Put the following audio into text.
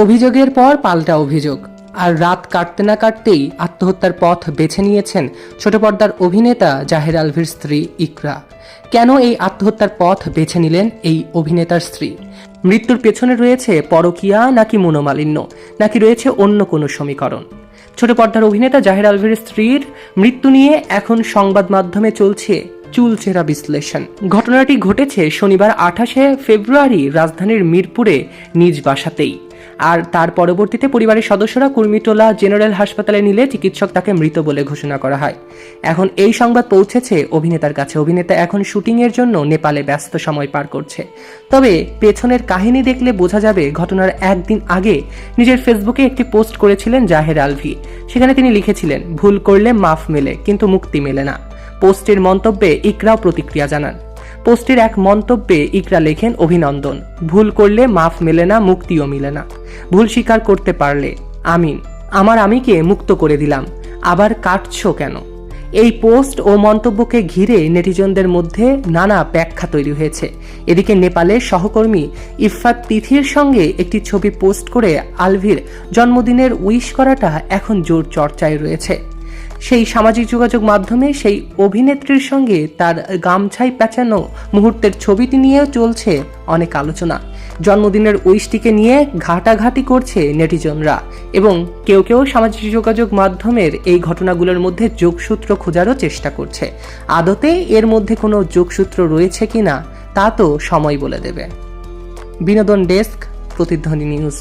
অভিযোগের পর পাল্টা অভিযোগ, আর রাত কাটতে না কাটতেই আত্মহত্যার পথ বেছে নিয়েছেন ছোট পর্দার অভিনেতা জাহের আলভির স্ত্রী ইকরা। কেন এই আত্মহত্যার পথ বেছে নিলেন এই অভিনেতার স্ত্রী? মৃত্যুর পেছনে রয়েছে পরকীয়া, নাকি মনোমালিন্য, নাকি রয়েছে অন্য কোনো সমীকরণ? ছোট পর্দার অভিনেতা জাহের আলভির স্ত্রীর মৃত্যু নিয়ে এখন সংবাদ মাধ্যমে চলছে চুলচেরা বিশ্লেষণ। ঘটনাটি ঘটেছে শনিবার 28শে ফেব্রুয়ারি রাজধানীর মিরপুরে নিজ বাসাতেই। আর তার পরবর্তীতে পরিবারের সদস্যরা কুর্মিটোলা জেনারেল হাসপাতালে নিলে চিকিৎসক তাকে মৃত বলে ঘোষণা করা হয়। এখন এই সংবাদ পৌঁছেছে অভিনেতার কাছে। অভিনেতা এখন শুটিংয়ের জন্য নেপালে ব্যস্ত সময় পার করছে। তবে পেছনের কাহিনী দেখলে বোঝা যাবে, ঘটনার একদিন আগে নিজের ফেসবুকে একটি পোস্ট করেছিলেন জাহের আলভি। সেখানে তিনি লিখেছিলেন, ভুল করলে মাফ মেলে, কিন্তু মুক্তি মেলে না। পোস্টের মন্তব্যে ইকরাও প্রতিক্রিয়া জানান। পোস্টের এক মন্তব্যে ইকরা লেখেন, অভিনন্দন, ভুল করলে মাফ মেলে না, মুক্তিও মিলে না। ভুল স্বীকার করতে পারলে আমিন, আমার আমিকে মুক্ত করে দিলাম, আবার কাটছো কেন? এই পোস্ট ও মন্তব্যকে ঘিরে নেটিজনদের মধ্যে নানা ব্যাখ্যা তৈরি হয়েছে। এদিকে নেপালের সহকর্মী ইফফাত তিথির সঙ্গে একটি ছবি পোস্ট করে আলভির জন্মদিনের উইশ করাটা এখন জোর চর্চায় রয়েছে। সেই সামাজিক যোগাযোগ মাধ্যমে সেই অভিনেত্রীর সঙ্গে তার গামছাই পেঁচানো মুহূর্তের ছবিটি নিয়েও চলছে অনেক আলোচনা। জন্মদিনের উইশটিকে নিয়ে ঘাটাঘাটি করছে নেটিজনরা, এবং কেউ কেউ সামাজিক যোগাযোগ মাধ্যমের এই ঘটনাগুলোর মধ্যে যোগসূত্র খোঁজারও চেষ্টা করছে। আদতে এর মধ্যে কোনো যোগসূত্র রয়েছে কিনা তা তো সময় বলে দেবে। বিনোদন ডেস্ক, প্রতিধ্বনি নিউজ।